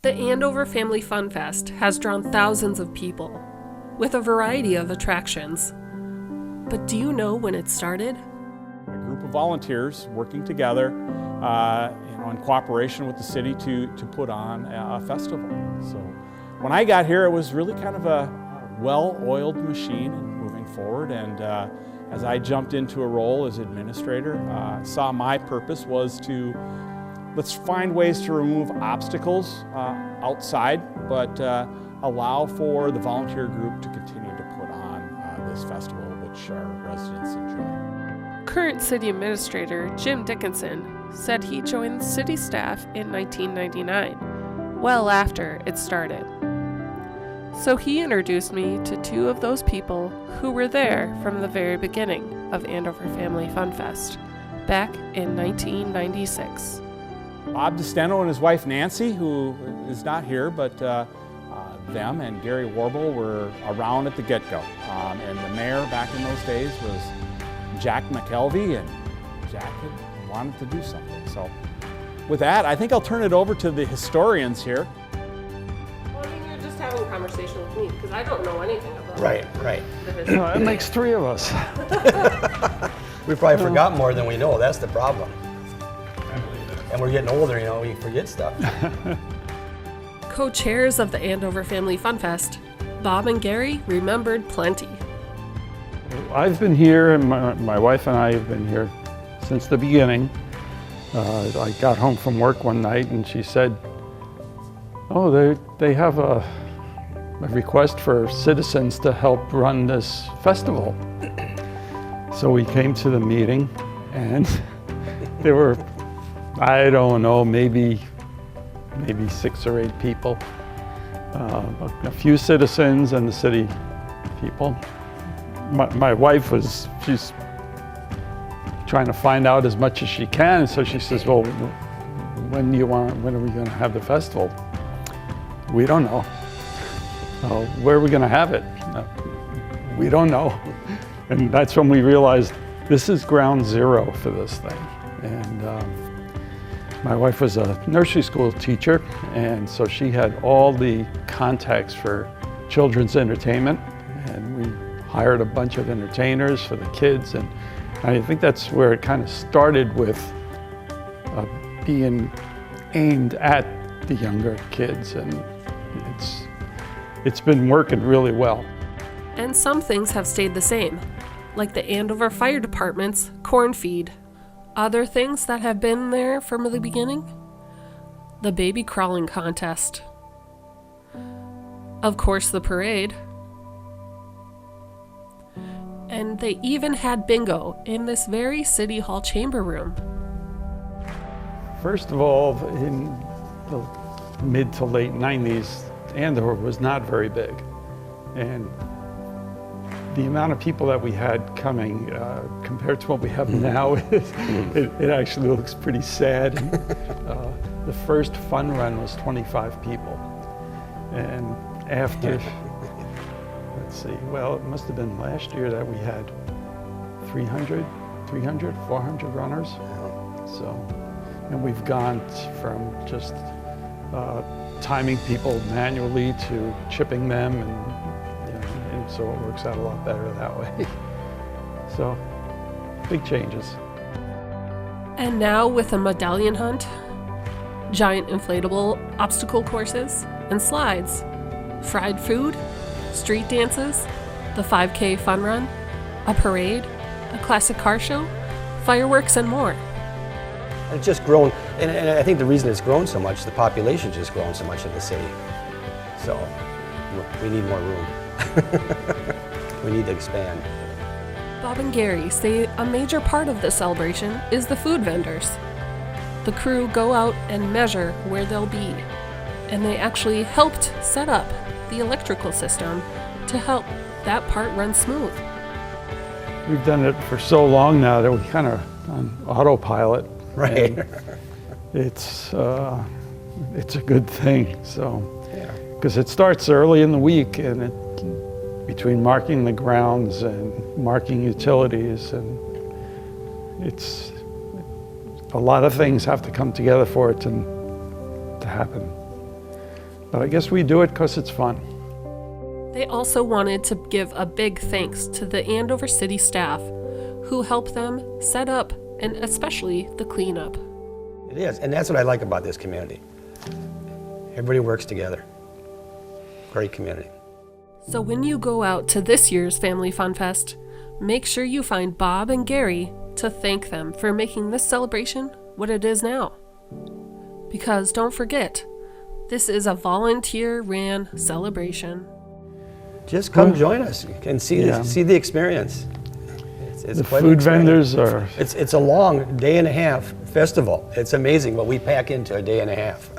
The Andover Family Fun Fest has drawn thousands of people, with a variety of attractions. But do you know when it started? A group of volunteers working together in cooperation with the city to put on a festival. So when I got here, it was really kind of a well-oiled machine and moving forward. And as I jumped into a role as administrator, saw my purpose was to let's find ways to remove obstacles outside, but allow for the volunteer group to continue to put on this festival, which our residents enjoy. Current city administrator Jim Dickinson said he joined the city staff in 1999, well after it started. So he introduced me to two of those people who were there from the very beginning of Andover Family Fun Fest, back in 1996. Bob DeSteno and his wife Nancy, who is not here, but them and Gary Warble were around at the get-go. And the mayor back in those days was Jack McKelvey, and Jack had wanted to do something. So with that, I think I'll turn it over to the historians here. Well, I mean, you're just having a conversation with me, because I don't know anything about Right. the history. No, it makes three of us. We probably forgot more than we know. That's the problem. And we're getting older, you know, we forget stuff. Co-chairs of the Andover Family Fun Fest, Bob and Gary remembered plenty. I've been here, and my wife and I have been here since the beginning. I got home from work one night and she said, oh, they have a request for citizens to help run this festival. So we came to the meeting, and there were, I don't know, maybe 6 or 8 people, a few citizens and the city people. My wife she's trying to find out as much as she can, so she says, well, when are we going to have the festival? We don't know. Where are we going to have it? We don't know. And that's when we realized this is ground zero for this thing. And my wife was a nursery school teacher, and so she had all the contacts for children's entertainment, and we hired a bunch of entertainers for the kids, and I think that's where it kind of started with being aimed at the younger kids, and it's been working really well. And some things have stayed the same, like the Andover Fire Department's corn feed. Other things that have been there from the beginning? The baby crawling contest. Of course, the parade. And they even had bingo in this very City Hall chamber room. First of all, in the mid to late 90s, Andover was not very big. And the amount of people that we had coming compared to what we have now, it actually looks pretty sad. The first fun run was 25 people. And after, let's see, well, it must have been last year that we had 400 runners. So, and we've gone from just timing people manually to chipping them, and so it works out a lot better that way. So, big changes. And now with a medallion hunt, giant inflatable obstacle courses and slides, fried food, street dances, the 5K fun run, a parade, a classic car show, fireworks, and more. It's just grown, and I think the reason it's grown so much, the population's just grown so much in the city. So, we need more room. We need to expand. Bob and Gary say a major part of the celebration is the food vendors. The crew go out and measure where they'll be, and they actually helped set up the electrical system to help that part run smooth. We've done it for so long now that we kind of on autopilot. Right. It's a good thing. So, because it starts early in the week, and between marking the grounds and marking utilities, and it's a lot of things have to come together for it to happen. But I guess we do it because it's fun. They also wanted to give a big thanks to the Andover City staff who helped them set up and especially the cleanup. It is, and that's what I like about this community. Everybody works together. Great community. So when you go out to this year's Family Fun Fest, make sure you find Bob and Gary to thank them for making this celebration what it is now. Because don't forget, this is a volunteer-ran celebration. Just come join us and see Yeah. see the experience. It's The quite an food experience. vendors are, It's a long day and a half festival. It's amazing what we pack into a day and a half.